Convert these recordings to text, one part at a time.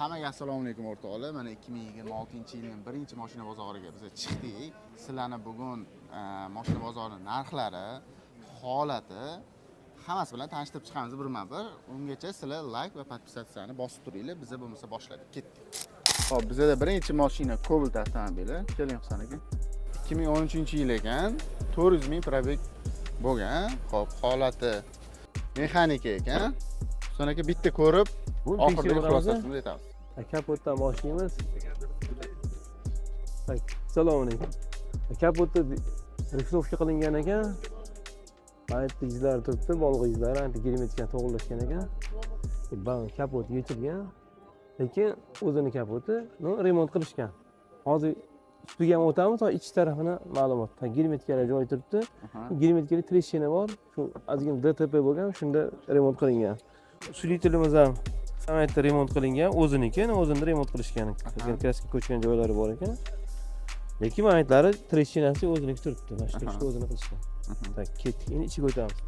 Hammaga assalomu alaykum o'rtoqlar. Mana 2026-yilning birinchi mashina bozoriga biz chiqdik. Sizlarni bugun mashina bozori narxlari, holati hammasi bilan tanishtirib chiqamiz birma-bir. Ungacha sizlar like va podpisatsiyani bosib turinglar. Biz bo'lmasa boshladik, ketdik. Xo'p, bizda birinchi mashina Cobalt avtomobili. Keling Husan aka. 2013-yil ekan, 400 ming probeg bo'lgan. Xo'p, holati mexanika ekan. Husan aka bitta ko'rib, oxirgi xulosasini aytamiz. Kapotdan boshlaymiz. Assalomu alaykum. Kapotda rifrovka qilingan ekan. Aytdi izlar turibdi, bolg'a izlari, anti germetikdan to'g'rilashgan ekan. Kapot yechilgan. Lekin o'zini kapoti, remont qilishgan. Hozir ustiga ham o'tamiz, ichki tarafini ma'lumot. Germetikalar joyi turibdi. Germetikada treshina bor. Shu ozgina DTP bo'lgan, shunda remont qilingan. Usilitilimiz ham samolyotda remont qilingan, o'ziniki, o'zini remont qilishgan. Kraska ko'chgan joylari bor ekan. Lekin maytlari treshinasi o'ziniki turibdi. Mana shu o'zini qilishgan. Tak, ketdik. Endi ichiga o'tamiz.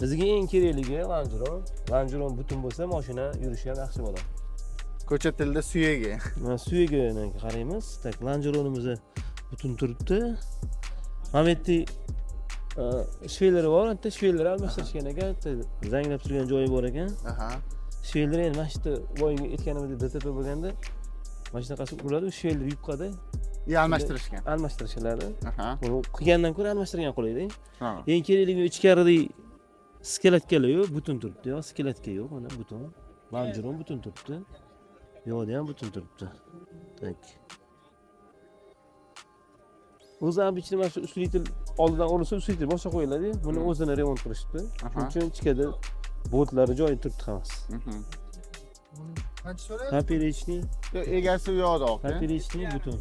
Bizga eng kerakligi Langeron. Langeron butun bo'lsa, mashina yurishi ham yaxshi bo'ladi. Ko'cha tilida suyagi. Mana suyagiga qaraymiz. Tak, Langeronimiz butun turibdi. Mana bu shvelari bor, bitta shvellar almashtirishgan ekan. Zanglab turgan joyi bor ekan. Shvellar endi mana shu boyga aytganimdek DTP bo'lganda mana shunaqasi bo'ladi, shvellar yupqada Almashtirishgan. Almashtirishiladi. Buni qilgandan ko'ra almashtirgan qo'laydi. Eng kerakligi ichkarida skeletkalar yo'q, butun turibdi. Yo'q, skeletka yo'q, mana butun. Langeron butun turibdi. Yo'qda ham butun turibdi. Tak. O'zi ham ichida mana shu usilitel oldidan o'rilsa, usilitel boshqa qo'yiladi. Buni o'zini remont qilishdi. Shuning uchun ichkada boltlari joyi turibdi hammasi. Qancha so'rayapsiz? Poперечный. Egasi u yoqda oq. Poперечный butun.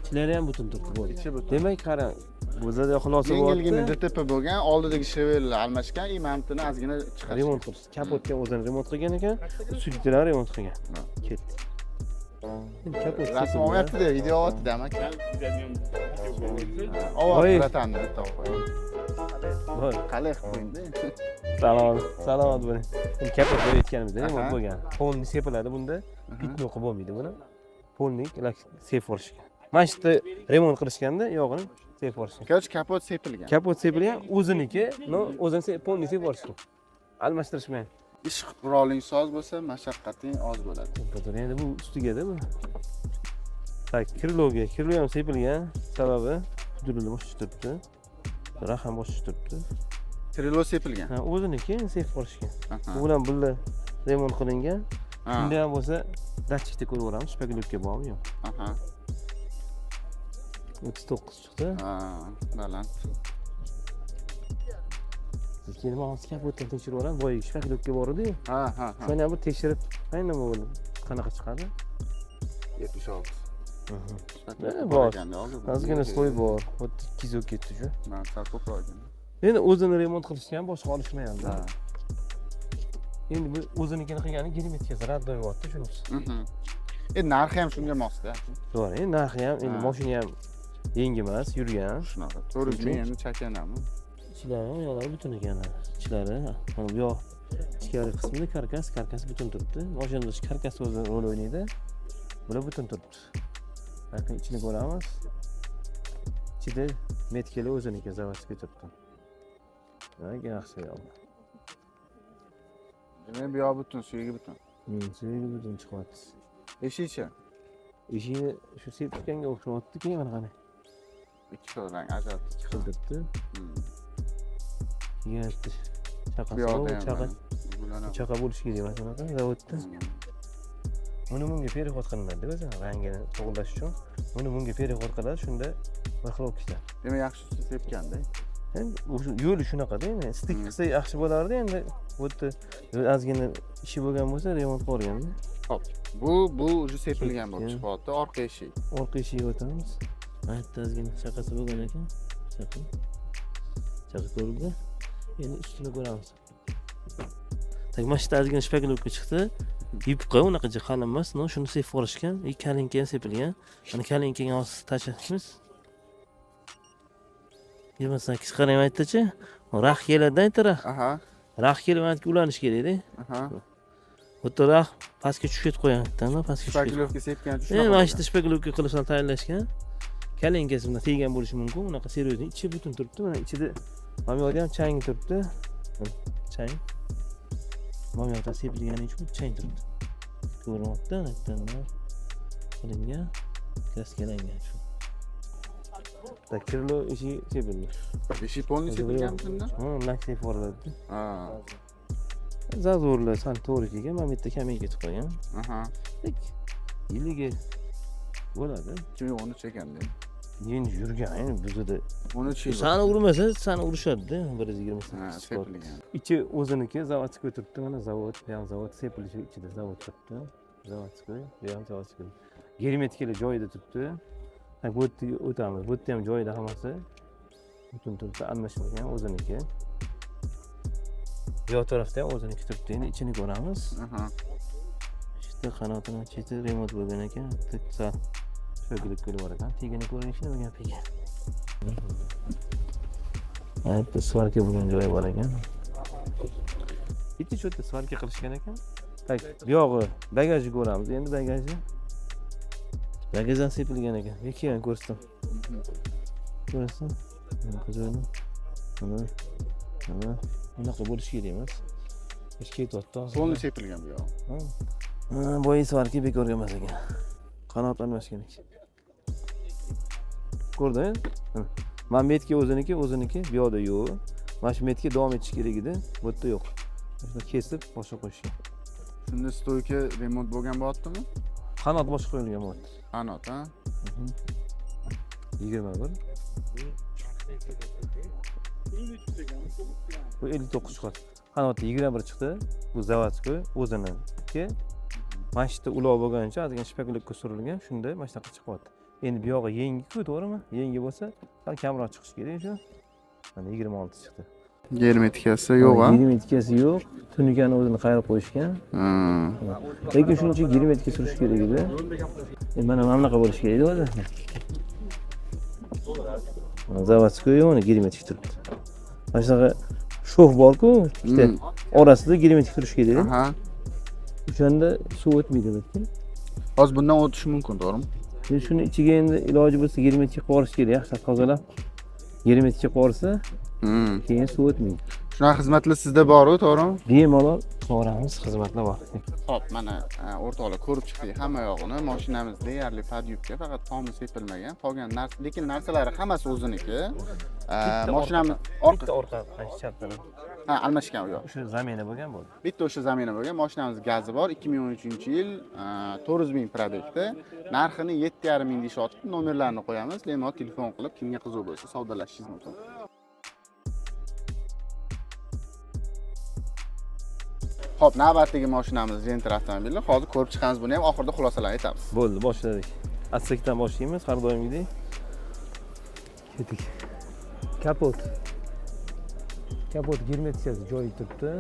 Ichlari ham butun turibdi bo'ldi. Ichi butun. Demak, qarang, o'zida xulosa bor. Yengilgina DTP bo'lgan, oldidagi shevellar almashgan, imamtini ozgina chiqarishgan. Remont qildi. Kapotga o'zini remont qilgan ekan, usilitel remont qilgan. Ketdi. Kapot rasm olyapti-da, video olyapti-da, amaki. Ovoz bratani bitta qo'ying. Voy, qalay qilib qo'ying-da. Salomat bo'ling. Endi kapot bo'layotganimizda remont bo'lgan. Polni sepiladi bunda. Bitni o'qib bo'lmaydi buni. Polni sep bo'lishgan. Mana shu remont qilishganda yog'ini sep bo'lishgan. Ko'ch kapot sepilgan. Kapot sepilgan, o'ziniki, o'zini polni sep bo'lishgan. Almashtirishmaydi. Ish quroling soz bo'lsa, mashaqqating oz bo'ladi. Endi bu ustiga-da bu. Tak, krilo ham sepilgan. Sababi pudrli boshqa turibdi. Raham boshqa turibdi. Krilo sepilgan. Ha, o'ziniki sep bo'lishgan. Bu bilan birga remont qilingan. Shunda ham bo'lsa, datchikda ko'rib olamiz, shpagilovka bormi yo'q. 39 chiqdi. Baland. Keyin men hozir kapotdan tekshirib o'raman, boyagi shpagilovka bor edi-ku. Shuni ham bir tekshirib, nima bo'ldi? Qanaqa chiqadi? 76. Bor. Ozgina sloy bor. 200 ketdi shu. Men sal ko'proq. Endi o'zini remont qilishga ham boshqa olishmayapti. Endi bu o'zinikini qilgani germetikasi raddoy bo'lyapti shunisi. Endi narxi ham shunga mosda. To'g'ri, narxi ham, endi mashina ham yangi emas, yurgan. Shunaqa. 400 ming endi chakanami? Ichlari ham yo'lari butun ekan. Ichlari, mana bu yoq ichkari qismida karkas butun turibdi. Mashinada karkas o'zi rol o'ynaydi. Bular butun turibdi. Lekin ichini ko'ramiz. Ichida metkalar o'ziniki zavodga turibdi. Yaxshi yo'q. Demak, bu yoq butun, suyagi butun. Suyagi butun chiqyapti. Eshikchi? Eshikni shu sepishganga o'xshyapti, keyin mana qani. Ikki xil rang ajratib chiqibdi. Yetdi. Chaqa bo'lishi kerak emas bunaqa zavodda. Buni bunga perexod qilinadi o'zi, rangini to'g'rilash uchun. Buni bunga perexod qiladi, shunda bir xil bo'lib ketadi. Demak, yaxshi sepganda. Endi o'sha yo'li shunaqada, endi stik qilsa yaxshi bo'lardi, endi bu yerda ozgina ishi bo'lgan bo'lsa, remont qilganda. Xo'p, bu уже sepilgan bo'lib chiqyapti, orqa eshik. Orqa eshikka o'tamiz. Aytda ozgina chaqasi bo'lgan ekan. Chaqa ko'rdi. Endi ustini ko'ramiz. Tak, mashina ozgina shpagilovka chiqdi. Yupqa unaqa qalin emas, shuni sep bo'lishgan. Kalinka ham sepilgan. Mana kalinkaga hozir tashlaymiz. 28 qarang aytdi-chi. Rax keladi aytdi rax. Rax kelib uylanish kerak-da. O'ttiroq pastga tushib ketib qo'yapti-da, pastga tushib. Shpakilovka sepgan Mana shu shpakilovka qilishni tayyorlashgan. Kalinkasi bundan tegan bo'lishi mumkin. Unaqa seryozni ichi butun turibdi. Mana ichida mamyoqda ham chang turibdi. Chang. Mamyoqda sepilgani uchun chang turibdi. Ko'ryapti, nakdanlar qilingan, kraskalangan shu. Takirlo ishi sepildi. Ishi polni sepilgan shunda? Ha, laksay forladi. Ha. Zazorlar san to'g'ri kelgan, men bitta kamiga ketib qolgan. Aha. Yiliga bo'ladi. 2013 ekanda. Endi yurgan, bizda 13 yil. sani urmasa, sani urishadi-da, 120 Ha, sepilgan. Ichi o'ziniki zavodskiy turibdi, mana zavod, bu ham zavod sepilishi ichida zavod turibdi. Zavodskiy, bu ham zavodskiy. Germetikalar joyida turibdi. Ha, bu yerga o'tamiz. Bu yerda ham joyida hammasi. Butun turibdi, almashmagan o'ziniki. Bu tarafda ham o'ziniki turibdi. Endi ichini ko'ramiz. Aha. İşte qanotini cheti remont bo'lgan ekan. Tiksa sho'g'lik qilib bor ekan. Tegini ko'rinishini bo'lgan peki. Aytdi, svarka bo'lgan joyi bor ekan. Bitta cho'tda svarka qilishgan ekan. Tak, bu yog'i bagajni ko'ramiz. Endi bagajni. Bagajdan sepilgan ekan. Keyin ko'rsam. Ko'rasan? Ko'zini. Mana. Bunaqa bo'lishi kerak emas. Hech ketyapti. Polni sepilgan bu yoq. Boyi svarka bekorga emas ekan. Qanot almashgan ekan. Ko'rding? Mana metga o'ziniki, bu yoqda yo'q. Mana shu metga davom etish kerak edi. Bu yerda yo'q. Shuni kesib boshqa qo'yishgan. Shunda stoyka remont bo'lgan bo'lyaptimi? Qanot boshqa qo'yilgan bo'lyapti. Qanot, ha? 21. Bu 59 chiqadi. Qanotda 21 chiqdi. Bu zavodskiy o'ziniki. Mana shu yerda ulov bo'lgancha ozgina shpakilovka surilgan. Shunda mana shunaqa chiqyapti. Endi bu yog'i yengi-ku, to'g'rimi? Yengi bo'lsa, sal kamroq chiqishi kerak shu. Mana 26 chiqdi. Germetikasi yo'q, ha? Germetikasi yo'q. Tunikani o'zini qayirib qo'yishgan. Lekin shuning uchun germetika surish kerak edi. Endi mana bunaqa bo'lishi kerak edi o'zi. Zavodskiy yo'qni germetik turibdi. Mana shunaqa shof bor-ku, ikkita orasida germetik turish kerak. Aha. O'shanda suv o'tmaydi lekin. Hozir bundan o'tish mumkin, to'g'rimi? Shuni ichiga endi iloji bo'lsa germetik qorish kerak, yaxshilab tozalab. Germetik qorsa, keyin suv o'tmaydi. Shunaqa xizmatlar sizda bor-ku, to'g'rimi? Bemalol qilamiz, xizmatlar bor. Xo'p, mana o'rtoqlar ko'rib chiqdik hamma yog'ini. Mashinamiz deyarli podyubka, faqat tomi sepilmagan. Qolgan narsa, lekin narsalari hammasi o'ziniki. Mashinamiz orqa chap taraf. Ha, almashgan u yoq. O'sha zamina bo'lgan bo'ldi. Bitta o'sha zamina bo'lgan. Mashinamiz gazi bor. 2013-yil 400 ming produkti. Narxini 7,5 ming deyishyapti. Nomerlarini qo'yamiz. Bemalol telefon qilib, kimga qiziq bo'lsa savdolashishingiz mumkin. Xo'p, navbatdagi mashinamiz Gentra avtomobili. Hozir ko'rib chiqamiz, buni ham oxirida xulosalarni aytamiz. Bo'ldi, boshladik. Atsekdan boshlaymiz, har doimgidek. Ketdik. Kapot. Kapot germetikasi joyida turibdi.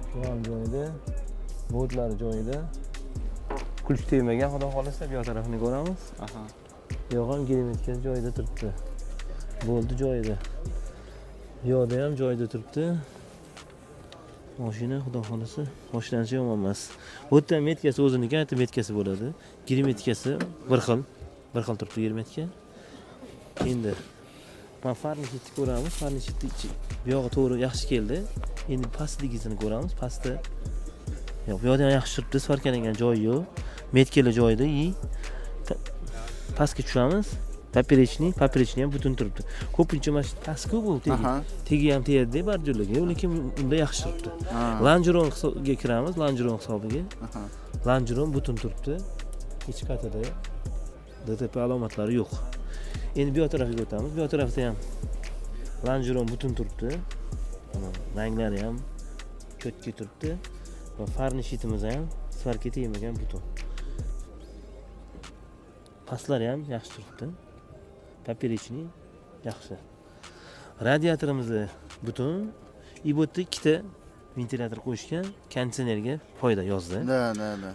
Shu ham joyida. Boltlari joyida. Kulch tegmagan, xudo xolasa, bu yoq tarafini ko'ramiz. Aha. Bu yoq ham germetikasi joyida turibdi. Bolti joyida. Bu yoqda ham joyida turibdi. Mashina xudo xolasa boshlansa yomon emas. Bu yerda metkasi o'ziniki, aytib metkasi bo'ladi. Germetikasi bir xil turibdi germetika. Endi mana farni chetni ko'ramiz. Farni chetni bu yog'i to'g'ri yaxshi keldi. Endi pastligisini ko'ramiz. Pastda yo'q, bu yerda yaxshi turibdi, svarkalangan joyi yo'q. Metkalar joyida, pastga tushamiz. Paperechni ham butun turibdi. Ko'pincha mana shu pastku bu tegi ham tegadi barjo'larga, lekin unda yaxshi turibdi. Langeronga kiramiz, Langeron hisobiga. Langeron butun turibdi. Ichki qatida DTP alomatlari yo'q. Endi bu yoq tarafga o'tamiz. Bu yoq tarafda ham Langeron butun turibdi. Ranglari ham cho'tki turibdi. Va farni shitimiz ham svarka tegmagan butun. Pastlari ham yaxshi turibdi. Paperechni yaxshi. Radiatorimiz butun. Bu yerda ikkita ventilyator qo'yishgan, konditsionerga foyda yozdi. Da.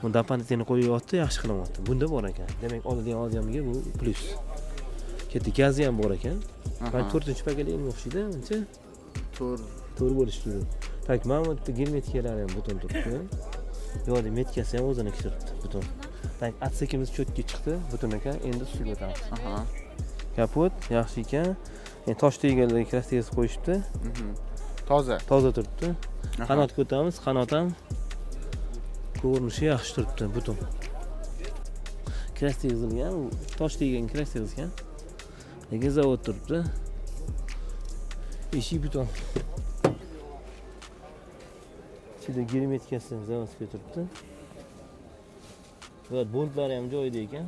Bunda apparatini qo'yyapti, yaxshi qilyapti. Bunda bor ekan. Demak, oladigan odamga bu plyus. Katta gazi ham bor ekan. Va 4-pakelik o'xshaydi, uncha. 4 bo'lishi kerak. Tak, mana bu yerda germetikkalari ham butun turibdi. Yo'qda metkasi ham o'ziniki turibdi, butun. Tak, atsekimiz cho'tga chiqdi, butun ekan. Endi ustiga o'tamiz. Aha. Kapot yaxshi ekan. Endi tosh tegalariga krastegasi qo'yishibdi. Toza. Toza turibdi. Aha. Qanotga o'tamiz. Qanot ham ko'rinishi yaxshi turibdi, butun. Krastegaz qilgan, tosh tegan krastegaz ekan. Lekin zavod turibdi. Eshik butun. Ichida germetikasi zavodga turibdi. Va boltlari ham joyida ekan.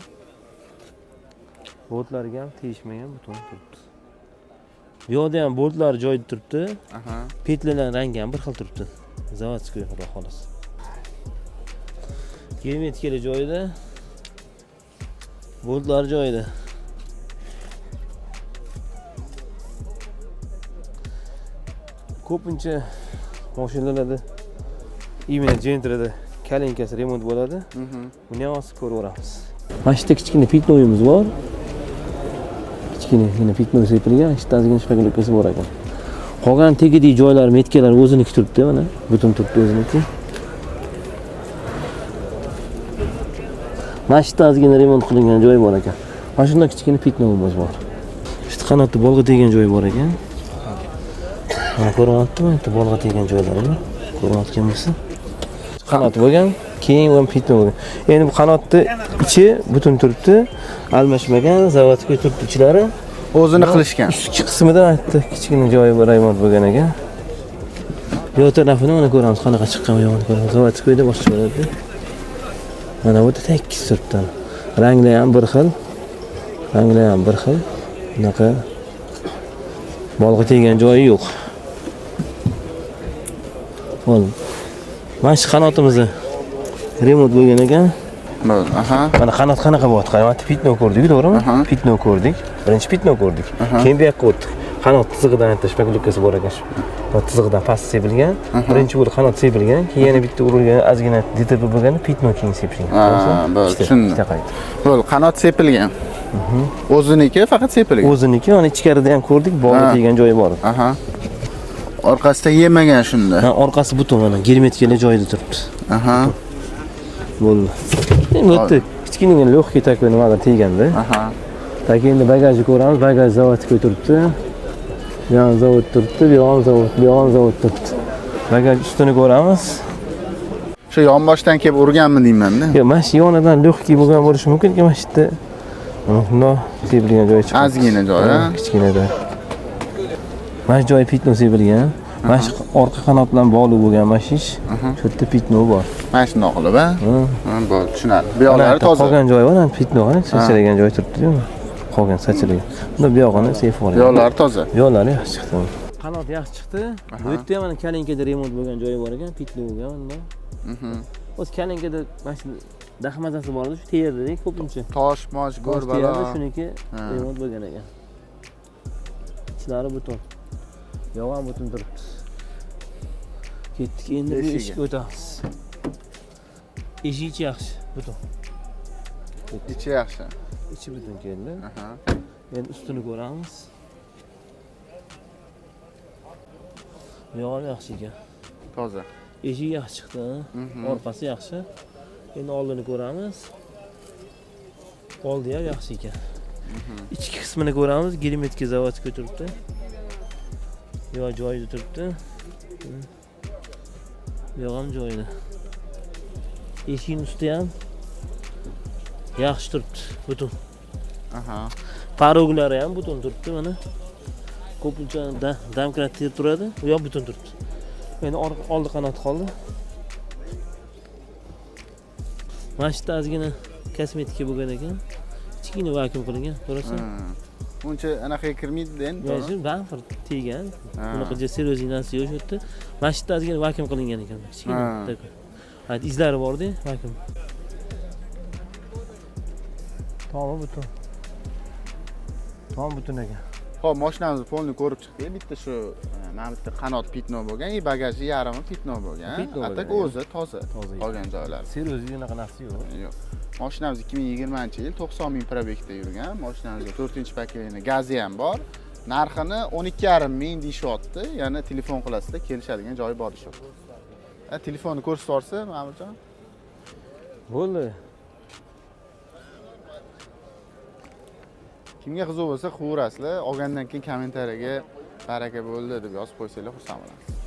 Boltlariga ham tegishmagan butun turibdi. Bu yerda ham boltlar joyida turibdi. Aha. Petlalar rangi ham bir xil turibdi. Zavodskiy xolos. Germetikalar joyida. Boltlar joyida. Ko'pincha mashinalarda imенно Gentra'da kalinkasi remont bo'ladi. Buni ham osib ko'raveramiz. Mana shu yerda kichkina pitnoyimiz bor. Kichkina pitnoy sepilgan, ikkitasiga shpagalkasi bor ekan. Qolgan tegidagi joylar, metkalar o'ziniki turibdi, mana butun turibdi o'ziniki. Mana shu yerda remont qilingan joy bor ekan. Mana shunda kichkina pitnoyimiz bor. Shu qanotda bolg'a tegan joyi bor ekan. Mana ko'ryaptimi? Bitta bolg'a tegan joylari. Ko'ryapganmisiz? Qanot bo'lgan, keyin ham pitno bo'lgan. Endi bu qanotni ichi butun turibdi, almashmagan, zavodga turibdi ichlari. O'zini qilishgan. Ustki qismida bitta kichkina joyi bor, remont bo'lgan ekan. Bu tarafini mana ko'ramiz, qanaqa chiqqan yomon ko'ramiz. Zavodga boshqa bo'ladi. Mana bu yerda tekis turibdi. Ranglar ham bir xil. Ranglar ham bir xil. Bunaqa bolg'a tegan joyi yo'q. Mana shu qanotimizni remont bo'lgan ekan. Aha. Mana qanot qanaqa bo'lyapti? Qanot pitno ko'rdik, to'g'rimi? Pitno ko'rdik. Birinchi pitno ko'rdik. Keyin bu yoqqa o'tdik. Qanot tizig'idan shpagalkasi bor ekan. Bu tizig'idan past sepilgan. Birinchi bo'lib qanot sepilgan, keyin yana bitta urilgan, ozgina DTP bo'lgan, pitno keyin sepilgan. Bo'ldi, tushundim. Bo'ldi, qanot sepilgan. O'ziniki faqat sepilgan. O'ziniki, mana ichkarida ham ko'rdik, bolg'a tegan joyi bor. Aha. Orqasida yemagan shunda. Ha, orqasi butun mana germetikalar joyida turibdi. Aha. Bo'ldi. Endi o'tdi. Kichkina lyoxki takva nimadir teganda. Aha. Tak endi bagajni ko'ramiz. Bagaj zavodga turibdi. Bu ham zavod turibdi, bu ham zavod turibdi. Bagaj ustini ko'ramiz. Shu yonboshdan kelib urganmi deyman-da. Yo'q, mana shu yonidan lyoxki bo'lgan bo'lishi mumkin, mana shu yerda. Bunda sepilgan joyi chiqadi. Ozgina joy, ha? Kichkina joy. Mana shu joy pitno sepilgan. Mana shu orqa qanot bilan bog'liq bo'lgan mana shu ish. Shu yerda pitno bor. Mana shunday qilib, ha? Bo'ldi, tushunarli. Bu yoqlari toza. Qolgan joyi bor, pitno, sachragan joy turibdi-ku. Qolgan sachragan. Bunda bu yog'ini seyf bor. Bu yoqlari toza. Bu yoqlari yaxshi chiqdi. Qanot yaxshi chiqdi. Bu yerda ham mana kalinkada remont bo'lgan joyi bor ekan, pitno bo'lgan bunda. O'z kalinkada mana shu daxmazasi bor edi, shu terda ko'pincha. Tosh, go'r balo. Shuniki remont bo'lgan ekan. Ichlari butun. Yo'q ham butun turibdi. Ketdik, endi bu eshikka o'tamiz. Eshik yaxshi, butun. Ichi yaxshi. Ichi butun keldi. Endi ustini ko'ramiz. Yo'q yaxshi ekan. Toza. Eshik yaxshi chiqdi, orqasi yaxshi. Endi oldini ko'ramiz. Oldi ham yaxshi ekan. Ichki qismini ko'ramiz, germetika zavodga turibdi. Yo'q joyida turibdi. Yo'q ham joyida. Eshikning usti ham yaxshi turibdi, butun. Paroglari ham butun turibdi mana. Ko'pincha damkrat turadi, u ham butun turibdi. Endi oldi qanot qoldi. Mana shu yerda ozgina kosmetika bo'lgan ekan. Kichkina vakuum qilingan, ko'rasan? Uncha anaqa kirmaydi endi. Yo'q, bamper tegan. Bunaqa seryoznasi yo'q shu yerda. Mana shu yerda ozgina vakuum qilingan ekan, kichkina. Hadi izlari bor-da, vakuum. Tomi butun. Tom butun ekan. Xo'p, mashinamizni polni ko'rib chiqdik. Bitta shu mana bitta qanot pitno bo'lgan, bagajni yarimi pitno bo'lgan. Atak o'zi toza. Qolgan joylari. Seryozni unaqa narsa yo'q. Yo'q. Mashinamiz 2020-yil 90 ming probegda yurgan. Mashinamizda 4-paketli gazi ham bor. Narxini 12,5 ming deyishyapti. Ya'ni telefon qilasizda kelishadigan joyi bor deyishyapti. Telefonni ko'rsatib yuborsa, Ma'murjon. Bo'ldi. Kimga qiziq bo'lsa, qilaverasizlar. Olgandan keyin kommentariyaga baraka bo'ldi deb yozib qo'ysanglar xursand bo'lamiz.